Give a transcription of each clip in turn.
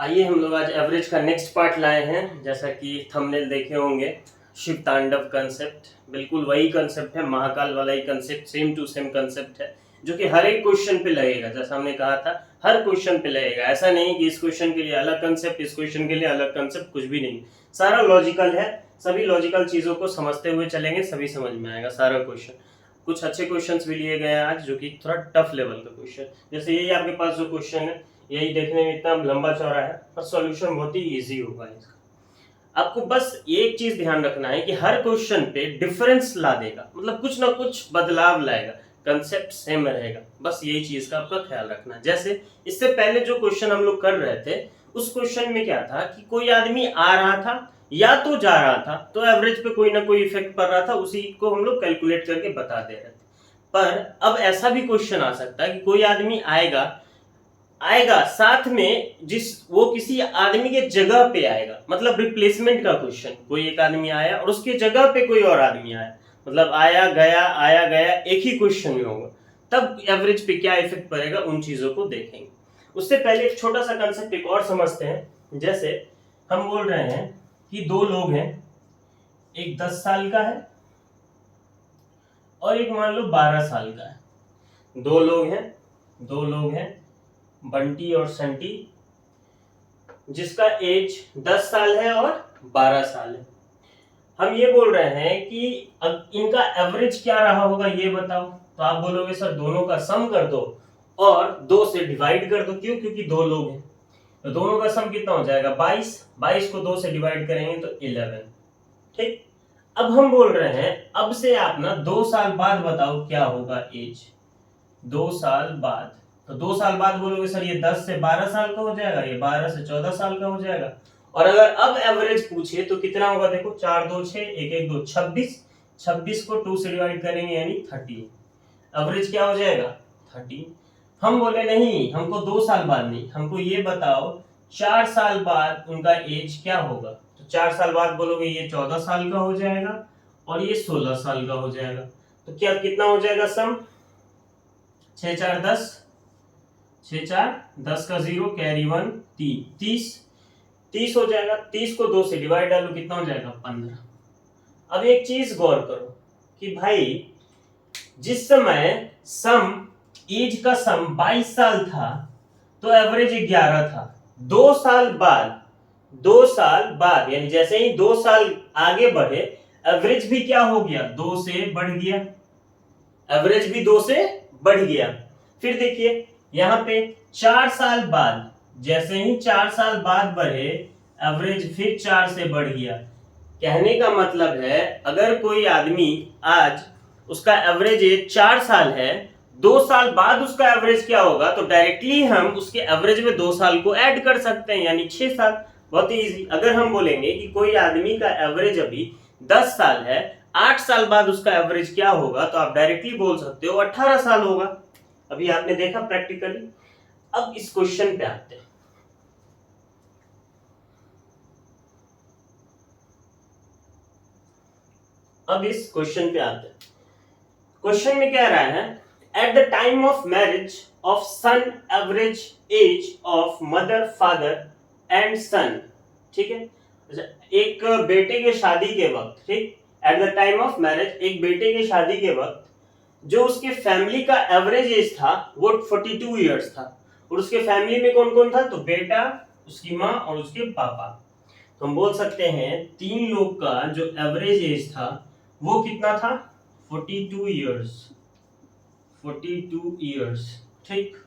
आइए हम लोग आज एवरेज का नेक्स्ट पार्ट लाए हैं। जैसा कि थंबनेल देखे होंगे, शिव तांडव कंसेप्ट बिल्कुल वही कंसेप्ट है, महाकाल वाला ही concept, same to same concept है, जो कि हर एक क्वेश्चन पे लगेगा। जैसा हमने कहा था, हर क्वेश्चन पे लगेगा। ऐसा नहीं कि इस क्वेश्चन के लिए अलग कंसेप्ट, इस क्वेश्चन के लिए अलग कंसेप्ट, कुछ भी नहीं। सारा लॉजिकल है, सभी लॉजिकल चीजों को समझते हुए चलेंगे, सभी समझ में आएगा सारा क्वेश्चन। कुछ अच्छे क्वेश्चंस भी लिए गए हैं आज, जो कि थोड़ा टफ लेवल का क्वेश्चन। जैसे यही आपके पास जो क्वेश्चन है, यही देखने में इतना लंबा चौड़ा है, पर सॉल्यूशन बहुत ही इजी होगा इसका। आपको बस एक चीज ध्यान रखना है कि हर क्वेश्चन पे डिफरेंस ला देगा, मतलब कुछ ना कुछ बदलाव लाएगा, कंसेप्ट सेम रहेगा। बस यही चीज का आपका ख्याल रखना। जैसे इससे पहले जो क्वेश्चन हम लोग कर रहे थे, उस क्वेश्चन में क्या था कि कोई आदमी आ रहा था या तो जा रहा था, तो एवरेज पे कोई ना कोई इफेक्ट पड़ रहा था, उसी को हम लोग कैलकुलेट करके बता दे रहे थे। पर अब ऐसा भी क्वेश्चन आ सकता है कि कोई आदमी आएगा आएगा साथ में वो किसी आदमी के जगह पे आएगा, मतलब रिप्लेसमेंट का क्वेश्चन। कोई एक आदमी आया और उसके जगह पे कोई और आदमी आया, मतलब आया गया एक ही क्वेश्चन में होगा, तब एवरेज पे क्या इफेक्ट पड़ेगा, उन चीजों को देखेंगे। उससे पहले एक छोटा सा कंसेप्ट एक और समझते हैं। जैसे हम बोल रहे हैं कि दो लोग हैं, एक 10 साल का है और एक मान लो 12 साल का है। दो लोग हैं बंटी और संटी, जिसका एज 10 साल है और 12 साल है। हम ये बोल रहे हैं कि अब इनका एवरेज क्या रहा होगा, ये बताओ। तो आप बोलोगे सर दोनों का सम कर दो और 2 से डिवाइड कर दो। क्यों? क्योंकि दो लोग हैं, तो दोनों का सम कितना हो जाएगा? 22। 22 को 2 से डिवाइड करेंगे तो 11। ठीक। अब हम बोल रहे हैं, अब से आप ना 2 साल बाद बताओ क्या होगा एज। 2 साल बाद, तो 2 साल बाद बोलोगे सर ये 10 से 12 साल का हो जाएगा, ये 12 से 14 साल का हो जाएगा। और अगर अब एवरेज पूछे तो कितना होगा? देखो 4 2 6, 1 1 2 26। 26 को 2 से डिवाइड करेंगे यानी 30। एवरेज क्या हो जाएगा? 30। हम बोले नहीं, हमको 2 साल बाद नहीं, हमको ये बताओ 4 साल बाद उनका एज क्या होगा। तो 4 साल बाद बोलोगे ये 14 साल का हो जाएगा और ये 16 साल का हो जाएगा। तो क्या कितना हो जाएगा सम? 6 4 10, 6 4 10 का 0, कैरी 1 3, 30 हो जाएगा। 30 को 2 से डिवाइड डालो, कितना हो जाएगा? 15। अब एक चीज गौर करो कि भाई जिस समय एज का सम 22 साल था तो एवरेज 11 था। 2 साल बाद यानी जैसे ही 2 साल आगे बढ़े, एवरेज भी क्या हो गया? 2 से बढ़ गया। एवरेज भी 2 से बढ़ गया। फिर देखिए यहां पे 4 साल बाद, जैसे ही 4 साल बाद बढ़े, एवरेज फिर 4 से बढ़ गया। कहने का मतलब है, अगर कोई आदमी आज उसका एवरेज एज 4 साल है, 2 साल बाद उसका एवरेज क्या होगा, तो डायरेक्टली हम उसके एवरेज में 2 साल को ऐड कर सकते हैं, यानी 6 साल। बहुत ही इजी। अगर हम बोलेंगे कि कोई आदमी का एवरेज अभी 10 साल है, 8 साल बाद उसका एवरेज क्या होगा, तो आप डायरेक्टली बोल सकते हो 18 साल होगा। अभी आपने देखा प्रैक्टिकली। अब इस क्वेश्चन पे आते हैं। क्वेश्चन में क्या रहा है? At the time of marriage of son, average age of mother, father and son. ठीक है, एक बेटे के शादी के वक्त, ठीक, at the time of marriage, एक बेटे के शादी के वक्त जो उसके फैमिली का एवरेज एज था वो 42 इयर्स था। और उसके फैमिली में कौन कौन था? तो बेटा, उसकी माँ और उसके पापा। तो हम बोल सकते हैं 3 लोग का जो एवरेज एज था वो कितना था? 42 इयर्स। 42 इयर्स। ठीक।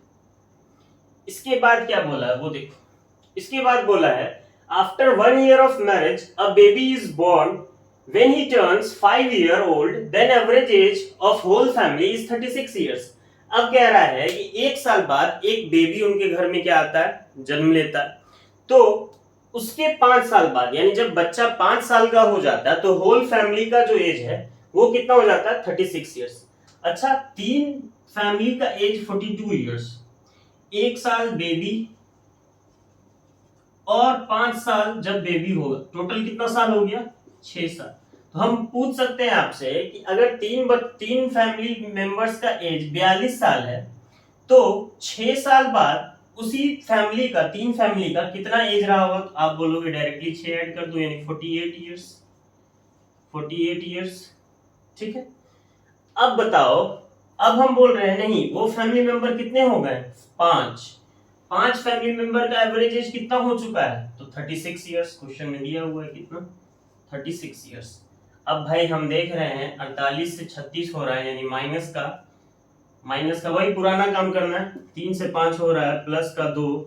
इसके बाद क्या बोला है वो देखो। इसके बाद बोला है after 1 year of marriage a baby is born, when he turns 5 year old, then average age of whole family is 36 years। अब कह रहा है कि 1 साल बाद एक बेबी उनके घर में क्या आता है? जन्म लेता है। तो उसके 5 साल बाद, यानी जब बच्चा 5 साल का हो जाता है, तो होल फैमिली का जो एज है वो कितना हो जाता है? 36 इयर्स। अच्छा, 3 फैमिली का एज 42 इयर्स, 1 साल बेबी और 5 साल जब बेबी होगा, टोटल कितना साल हो गया? 6 साल। तो हम पूछ सकते हैं आपसे कि अगर 3 फैमिली मेंबर्स का एज 42 साल है, तो 6 साल बाद उसी फैमिली का, 3 फैमिली का कितना एज रहा होगा, तो आप बोलोगे डायरेक्टली 6 ऐड कर दो यानी 48 ईयर्स, 48 ईयर्स। ठीक है, अब बताओ, अब हम बोल रहे हैं नहीं वो फैमिली मेंबर कितने हो गए, 5 फैमिली मेंबर का एवरेज एज कितना हो चुका है, तो 36 ईयर्स क्वेश्चन में दिया हुआ है कितना, 36 ईयर्स। अब भाई हम देख रहे हैं 48 से 36 हो रहा है यानी माइनस का वही पुराना काम करना है, 3 से 5 हो रहा है, प्लस का 2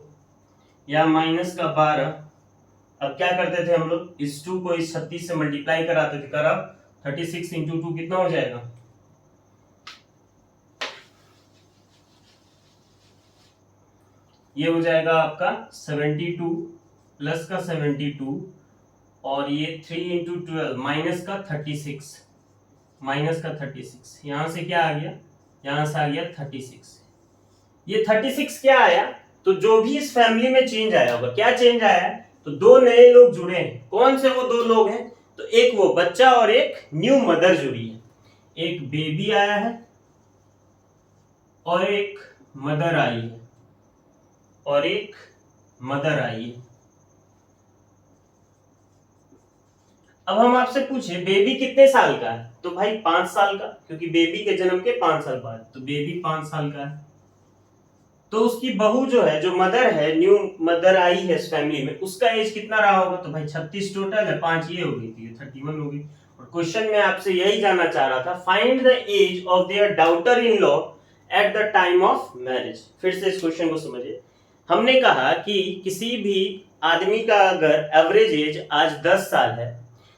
या माइनस का 12। अब क्या करते थे हम लोग, इस 2 को इस 36 से मल्टीप्लाई कराते थे, करा 36 इंटू 2 कितना हो जाएगा, ये हो जाएगा आपका 72 प्लस का 72 और ये 3 इंटू 12 माइनस का 36, यहां से क्या आ गया, यहां से आ गया 36। ये 36 क्या आया, तो जो भी इस फैमिली में चेंज आया होगा, क्या चेंज आया है, तो 2 नए लोग जुड़े हैं। कौन से वो 2 लोग हैं, तो एक वो बच्चा और एक न्यू मदर जुड़ी है, एक बेबी आया है और एक मदर आई है, अब हम आपसे पूछे बेबी कितने साल का है, तो भाई 5 साल का, क्योंकि बेबी के जन्म के 5 साल बाद, तो बेबी 5 साल का है। तो उसकी बहू जो है, जो मदर है, न्यू मदर आई है इस फैमिली में, उसका एज कितना रहा होगा, तो भाई 36 टोटल है, 5 ये हो गई थी, 31 हो गई। और क्वेश्चन में आपसे यही जानना चाह रहा था, find the age of their daughter in law at the time of marriage. फिर से इस क्वेश्चन को समझिए, हमने कहा कि किसी भी आदमी का अगर एवरेज एज आज 10 साल है,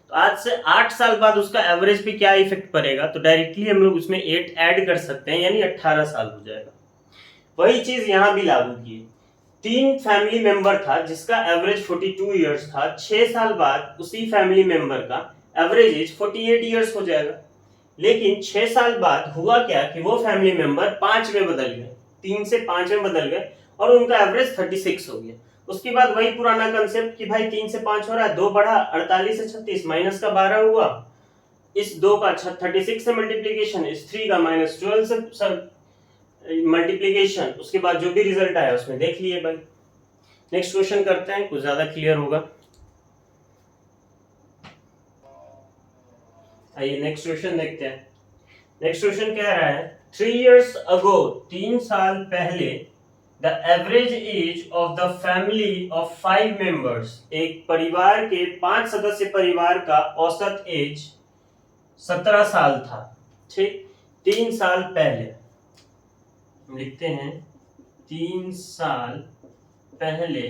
तो आज से 8 साल बाद उसका एवरेज पे क्या इफेक्ट पड़ेगा, तो डायरेक्टली हम लोग उसमें 8 ऐड कर सकते हैं यानी 18 साल हो जाएगा। वही चीज यहां भी लागू की, 3 फैमिली मेंबर था जिसका एवरेज 42 इयर्स था, 6 साल बाद उसी फैमिली मेंबर का एवरेज एज 48 इयर्स हो जाएगा। लेकिन 6 साल बाद हुआ क्या कि वो फैमिली मेंबर 5 में बदल गए, 3 से 5 में बदल गए और उनका एवरेज 36 हो गया। उसके बाद वही पुराना कंसेप्ट कि भाई 3 से 5 हो रहा है, 2 बढ़ा, 48 से 36 माइनस का 12 हुआ, इस 2 का 36 से मल्टीप्लीकेशन, इस 3 का माइनस 12 से मल्टीप्लीकेशन, उसके बाद जो भी रिजल्ट आया उसमें देख लिए भाई। नेक्स्ट क्वेश्चन करते हैं, कुछ ज्यादा क्लियर होगा। आइए नेक्स्ट क्वेश्चन देखते हैं। नेक्स्ट क्वेश्चन कह रहा है 3 years ago, 3 साल पहले, the average age of the family of 5 members, एक परिवार के 5 सदस्य परिवार का औसत एज 17 साल था। ठीक, 3 साल पहले लिखते हैं, 3 साल पहले,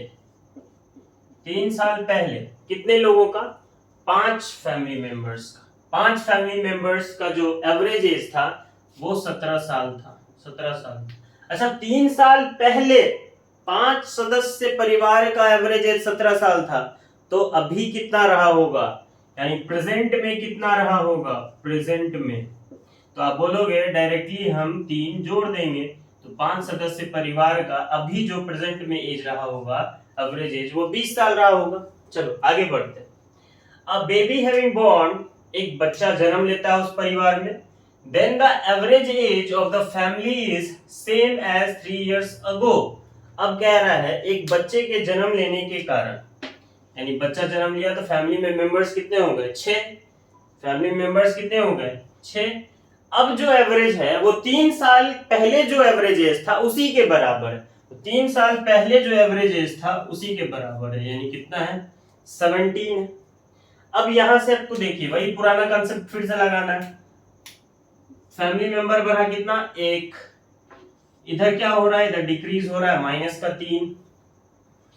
3 साल पहले कितने लोगों का, 5 फैमिली मेंबर्स का, 5 फैमिली मेंबर्स का जो एवरेज एज था वो 17 साल था, 17 साल। अच्छा, 3 साल पहले 5 सदस्य परिवार का एवरेज एज 17 साल था, तो अभी कितना रहा होगा, यानी प्रेजेंट में कितना रहा होगा, प्रेजेंट में, तो आप बोलोगे डायरेक्टली हम 3 जोड़ देंगे, तो 5 सदस्य परिवार का अभी जो प्रेजेंट में एज रहा होगा, एवरेज एज, वो 20 साल रहा होगा। चलो आगे बढ़ते हैं। अ बेबी हैविंग बोर्न, एक बच्चा जन्म लेता है उस परिवार में, then the average age of the family is same age 3 years ago। अब कह रहा है एक बच्चे के जन्म लेने के कारण, यानी बच्चा जन्म लिया तो फैमिली में मेंबर्स कितने हो गए, 6, फैमिली मेंबर्स कितने हो गए, 6। अब जो एवरेज है वो 3 साल पहले जो एवरेज एज था उसी के बराबर है, 3 साल पहले जो एवरेज एज था उसी के बराबर है, यानी कितना है, 17 है। अब यहां से आपको देखिए वही पुराना कंसेप्ट फिर से लगाना है, फैमिली मेंबर बढ़ा कितना, 1, इधर क्या हो रहा है, इधर डिक्रीज हो रहा है, माइनस का 3।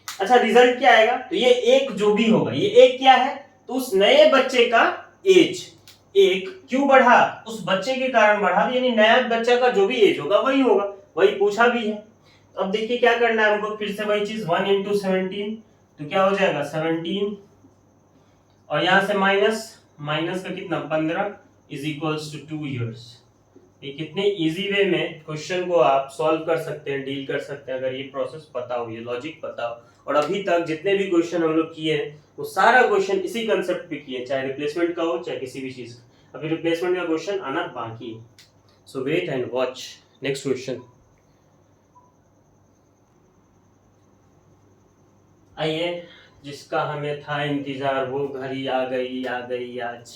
अच्छा, रिजल्ट क्या आएगा, तो ये 1 जो भी होगा, ये 1 क्या है, तो उस नए बच्चे का एज 1 क्यों बढ़ा, उस बच्चे के कारण बढ़ा, यानी नया बच्चा का जो भी एज होगा वही होगा, वही पूछा भी है। अब देखिए क्या करना है हमको, फिर से वही चीज, 1 into 17, तो क्या हो जाएगा 17, और यहां से माइनस का कितना, 15 इज इक्वल्स टू 2 years। ये कितने इजी वे में क्वेश्चन को आप सॉल्व कर सकते हैं, डील कर सकते हैं, अगर ये प्रोसेस पता हो, ये लॉजिक पता हो। और अभी तक जितने भी क्वेश्चन हम लोग किए हैं वो सारा क्वेश्चन इसी कंसेप्ट पे किए, चाहे रिप्लेसमेंट का हो चाहे किसी भी चीज का। अभी रिप्लेसमेंट का क्वेश्चन आना बाकी है, so wait and watch next question. आइए, जिसका हमें था इंतजार वो घड़ी आ गई आज।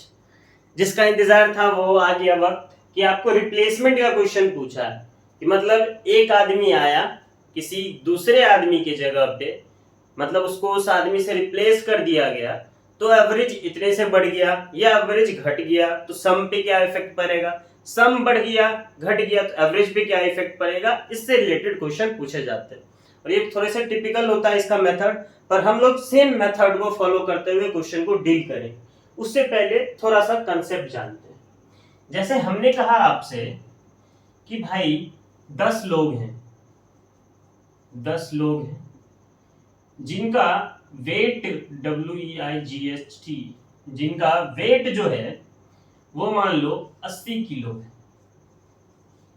जिसका इंतजार था वो आ गया वक्त कि आपको रिप्लेसमेंट का क्वेश्चन पूछा है कि मतलब एक आदमी आया किसी दूसरे आदमी के जगह पे, मतलब उसको उस आदमी से रिप्लेस कर दिया गया, तो एवरेज इतने से बढ़ गया या एवरेज घट गया तो सम पे क्या इफेक्ट पड़ेगा, सम बढ़ गया घट गया तो एवरेज पे क्या इफेक्ट पड़ेगा, इससे रिलेटेड क्वेश्चन पूछे जाते हैं। और ये थोड़े से टिपिकल होता है इसका मेथड, पर हम लोग सेम मेथड को फॉलो करते हुए क्वेश्चन को डील करें। उससे पहले थोड़ा सा कंसेप्ट जानते हैं। जैसे हमने कहा आपसे कि भाई 10 लोग हैं, 10 लोग हैं जिनका वेट WEIGHT, जिनका वेट जो है वो मान लो 80 किलो है।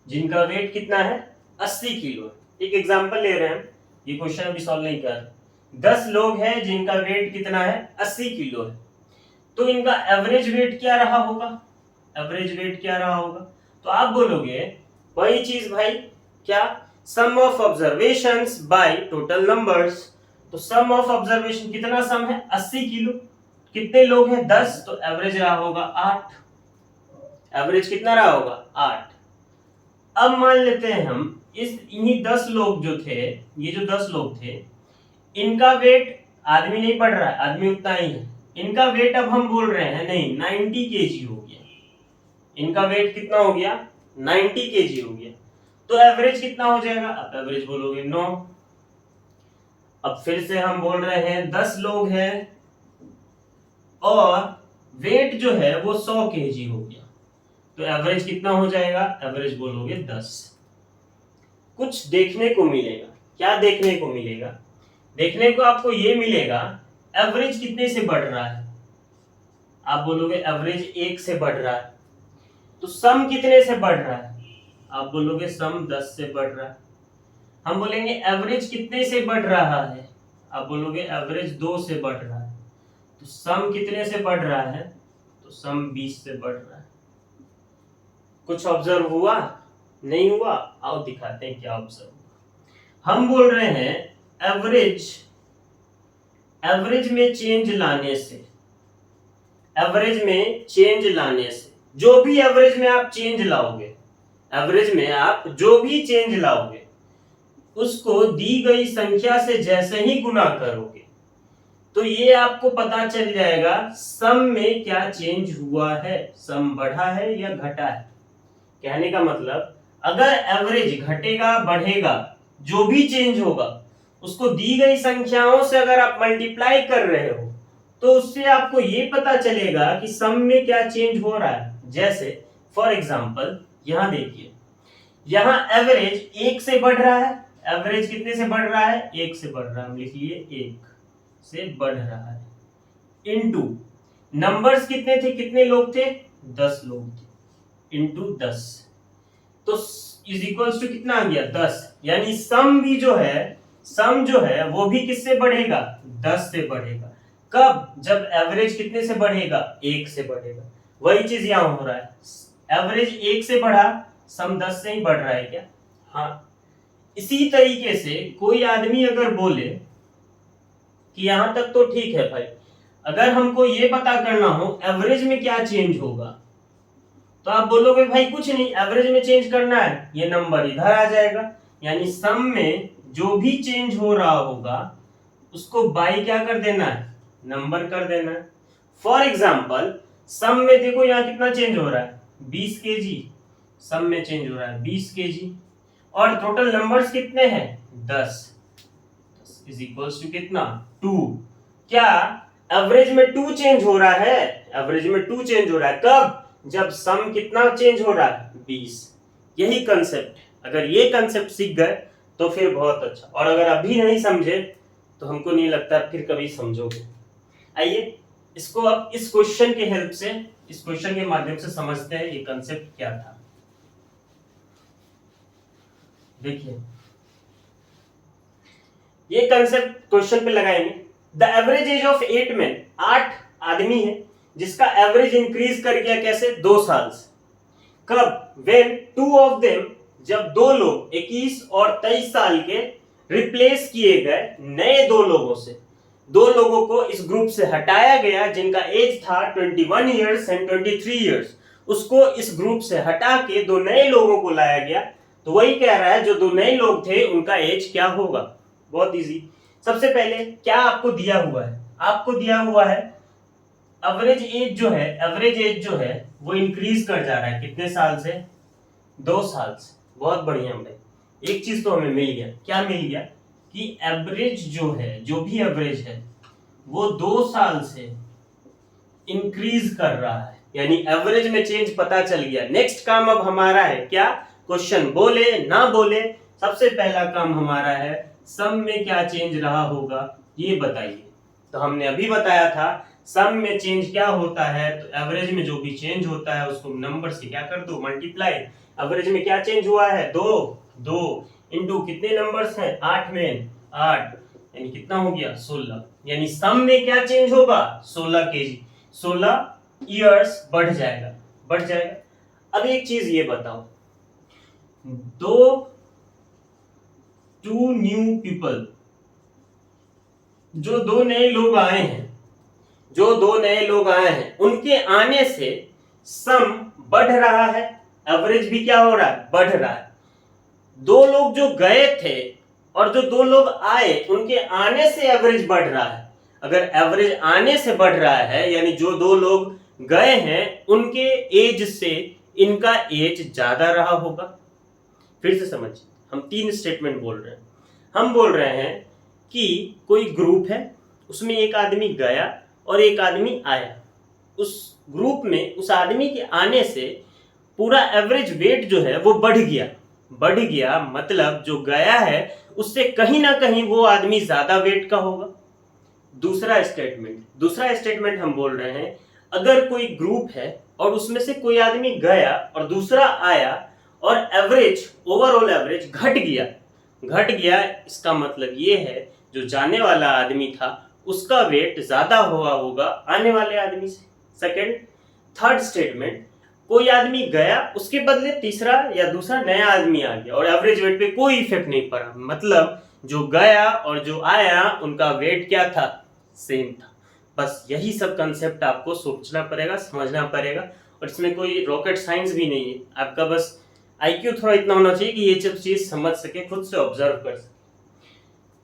जिनका वेट कितना है? 80 किलो। एक एग्जांपल ले रहे हैं, ये क्वेश्चन अभी सॉल्व नहीं कर। 10 लोग हैं जिनका वेट कितना है? 80 किलो है। तो इनका एवरेज वेट क्या रहा होगा? एवरेज वेट क्या रहा होगा? तो आप बोलोगे वही चीज भाई, क्या? Sum of observations by total numbers. तो सम ऑफ ऑब्जर्वेशन कितना सम है? 80 किलो। कितने लोग हैं? 10, तो एवरेज रहा होगा 8। एवरेज कितना रहा होगा? 8। अब मान लेते हैं हम इन्हीं 10 लोग जो थे, ये जो 10 लोग थे, इनका वेट, आदमी नहीं बढ़ रहा है, आदमी उतना ही है, इनका वेट अब हम बोल रहे हैं नहीं 90 केजी हो गया। इनका वेट कितना हो गया? 90 केजी हो गया। तो एवरेज कितना हो जाएगा? अब एवरेज बोलोगे 9। अब फिर से हम बोल रहे हैं 10 लोग हैं और वेट जो है वो 100 केजी हो गया, तो एवरेज कितना हो जाएगा? एवरेज बोलोगे 10। कुछ देखने को मिलेगा। क्या देखने को मिलेगा? देखने को आपको ये मिलेगा एवरेज कितने से बढ़ रहा है। आप बोलोगे एवरेज 1 से बढ़ रहा है। तो सम कितने से बढ़ रहा है? आप बोलोगे सम 10 से बढ़ रहा है। हम बोलेंगे एवरेज कितने से बढ़ रहा है? आप बोलोगे एवरेज 2 से बढ़ रहा है। तो सम कितने से बढ़ रहा है? तो सम 20 से बढ़ रहा है। कुछ ऑब्जर्व हुआ? नहीं हुआ? आओ दिखाते हैं क्या ऑब्जर्व हुआ। हम बोल रहे हैं एवरेज, एवरेज में चेंज लाने से, एवरेज में चेंज लाने से, जो भी एवरेज में आप चेंज लाओगे, एवरेज में आप जो भी चेंज लाओगे उसको दी गई संख्या से जैसे ही गुना करोगे तो ये आपको पता चल जाएगा सम में क्या चेंज हुआ है, सम बढ़ा है या घटा है। कहने का मतलब अगर एवरेज घटेगा बढ़ेगा, जो भी चेंज होगा उसको दी गई संख्याओं से अगर आप मल्टीप्लाई कर रहे हो तो उससे आपको ये पता चलेगा कि सम में क्या चेंज हो रहा है। जैसे फॉर एग्जांपल यहां देखिए, यहां एवरेज 1 से बढ़ रहा है। एवरेज कितने से बढ़ रहा है? 1 से बढ़ रहा है। हम लिख लिए 1 से बढ़ रहा है, इनटू नंबर्स कितने थे, कितने लोग थे? 10 लोग थे, इनटू 10, तो इज इक्वल्स टू कितना आ गया? 10। यानी सम भी जो है, सम जो है वो भी किससे बढ़ेगा? 10 से बढ़ेगा। कब? जब एवरेज कितने से बढ़ेगा? 1 से बढ़ेगा। वही चीज यहां हो रहा है, एवरेज 1 से बढ़ा, सम 10 से ही बढ़ रहा है क्या? हाँ। इसी तरीके से कोई आदमी अगर बोले कि यहां तक तो ठीक है भाई, अगर हमको ये पता करना हो एवरेज में क्या चेंज होगा, तो आप बोलोगे भाई कुछ नहीं, एवरेज में चेंज करना है, ये नंबर इधर आ जाएगा। यानी सम में जो भी चेंज हो रहा होगा उसको बाई क्या कर देना है? नंबर कर देना है। फॉर एग्जांपल सम में देखो यहाँ कितना चेंज हो रहा है? 20 केजी सम में चेंज हो रहा है, 20 केजी, और टोटल नंबर्स कितने हैं? 10 इज इक्वल्स टू कितना? 2। क्या एवरेज में 2 चेंज हो रहा है? एवरेज में 2 चेंज हो रहा है। कब? जब सम कितना चेंज हो रहा है? 20। यही कंसेप्ट, अगर ये कंसेप्ट सीख गए तो फिर बहुत अच्छा, और अगर अभी नहीं समझे तो हमको नहीं लगता फिर कभी समझोगे। आइए इसको अब इस क्वेश्चन के हेल्प से, इस क्वेश्चन के माध्यम से समझते हैं ये कंसेप्ट क्या था। देखिए ये कंसेप्ट क्वेश्चन पे लगाएंगे। The average age of 8 men, 8 आदमी है जिसका एवरेज इंक्रीज कर गया कैसे? 2 साल से। कब? व्हेन 2 of them, जब 2 लोग 21 और 23 साल के रिप्लेस किए गए नए 2 लोगों से। दो लोगों को इस ग्रुप से हटाया गया जिनका एज था 21 ईयर्स एंड 23 ईयर्स, उसको इस ग्रुप से हटा के दो नए लोगों को लाया गया। तो वही कह रहा है जो दो नए लोग थे उनका एज क्या होगा। बहुत इजी। सबसे पहले क्या आपको दिया हुआ है, आपको दिया हुआ है एवरेज एज जो है वो इंक्रीज कर जा रहा है कितने साल से, 2 साल से। बहुत बढ़िया भाई, एक चीज तो हमें मिल गया। क्या मिल गया कि एवरेज जो है, जो भी एवरेज है वो 2 साल से इंक्रीज कर रहा है, यानी एवरेज में चेंज पता चल गया। नेक्स्ट काम अब हमारा है क्या, क्वेश्चन बोले ना बोले सबसे पहला काम हमारा है सम में क्या चेंज रहा होगा ये बताइए। तो हमने अभी बताया था सम में चेंज क्या होता है, तो एवरेज में जो भी चेंज होता है उसको नंबर से क्या कर दो, मल्टीप्लाई। एवरेज में क्या चेंज हुआ है, 2 इंटू कितने नंबर्स हैं, 8 में 8 यानी कितना हो गया 16, यानी सम में क्या चेंज होगा 16 केजी, 16 ईयर्स बढ़ जाएगा। अब एक चीज ये बताओ, टू न्यू पीपल, जो दो नए लोग आए हैं उनके आने से सम बढ़ रहा है, एवरेज भी क्या हो रहा है, बढ़ रहा है। दो लोग जो गए थे और जो दो लोग आए उनके आने से एवरेज बढ़ रहा है। अगर एवरेज आने से बढ़ रहा है यानी जो दो लोग गए हैं उनके एज से इनका एज ज्यादा रहा होगा। फिर से समझिए, हम 3 स्टेटमेंट बोल रहे हैं। हम बोल रहे हैं कि कोई ग्रुप है, उसमें एक आदमी गया और एक आदमी आया। उस ग्रुप में उस आदमी के आने से पूरा एवरेज वेट जो है वो बढ़ गया, मतलब जो गया है उससे कहीं ना कहीं वो आदमी ज्यादा वेट का होगा। दूसरा स्टेटमेंट हम बोल रहे हैं, अगर कोई ग्रुप है और उसमें से कोई आदमी गया और दूसरा आया और ओवरऑल एवरेज घट गया, इसका मतलब ये है जो जाने वाला आदमी था उसका वेट ज्यादा हुआ होगा आने वाले आदमी से। थर्ड स्टेटमेंट, कोई आदमी गया उसके बदले तीसरा या दूसरा नया आदमी आ गया और एवरेज वेट पे कोई इफेक्ट नहीं पड़ा, मतलब जो गया और जो आया उनका वेट क्या था, सेम था। बस यही सब कंसेप्ट आपको सोचना पड़ेगा, समझना पड़ेगा, और इसमें कोई रॉकेट साइंस भी नहीं है। आपका बस आईक्यू थोड़ा इतना होना चाहिए कि ये सब चीज समझ सके, खुद से ऑब्जर्व कर सके।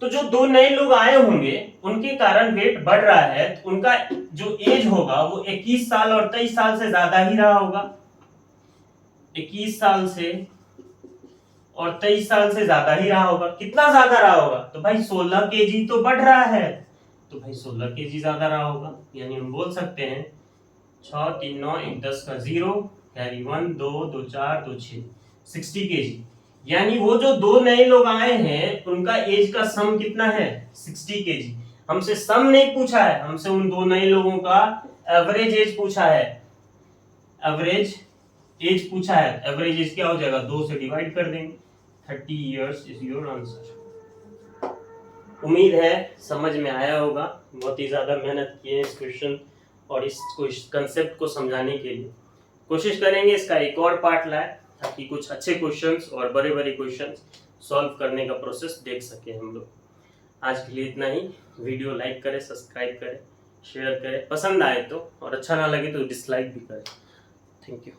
तो जो दो नए लोग आए होंगे उनके कारण वेट बढ़ रहा है, तो उनका जो एज होगा वो 21 साल और 23 साल से ज्यादा ही रहा होगा। 21 साल से और 23 साल से ज्यादा ही रहा होगा। कितना ज्यादा रहा होगा, तो भाई 16 केजी तो बढ़ रहा है, तो भाई 16 केजी ज्यादा रहा होगा। यानी हम बोल सकते हैं 6 3 9 1 10 का 0 कैरी 1 2 2 4 2 6 60 केजी। यानी वो जो दो नए लोग आए हैं उनका एज का सम कितना है, 60 केजी। हमसे सम नहीं पूछा है, हमसे उन दो नए लोगों का एवरेज एज पूछा है। एवरेज एज क्या हो जाएगा, 2 से डिवाइड कर देंगे, 30 इयर्स इज योर आंसर। उम्मीद है समझ में आया होगा। बहुत ही ज्यादा मेहनत की है इस क्वेश्चन और इस कंसेप्ट को समझाने के लिए। कोशिश करेंगे इसका एक और पार्ट लाए ताकि कुछ अच्छे क्वेश्चंस और बड़े क्वेश्चंस सॉल्व करने का प्रोसेस देख सके हम लोग। आज के लिए इतना ही। वीडियो लाइक करें, सब्सक्राइब करें, शेयर करें, पसंद आए तो, और अच्छा ना लगे तो डिसलाइक भी करें। Thank you.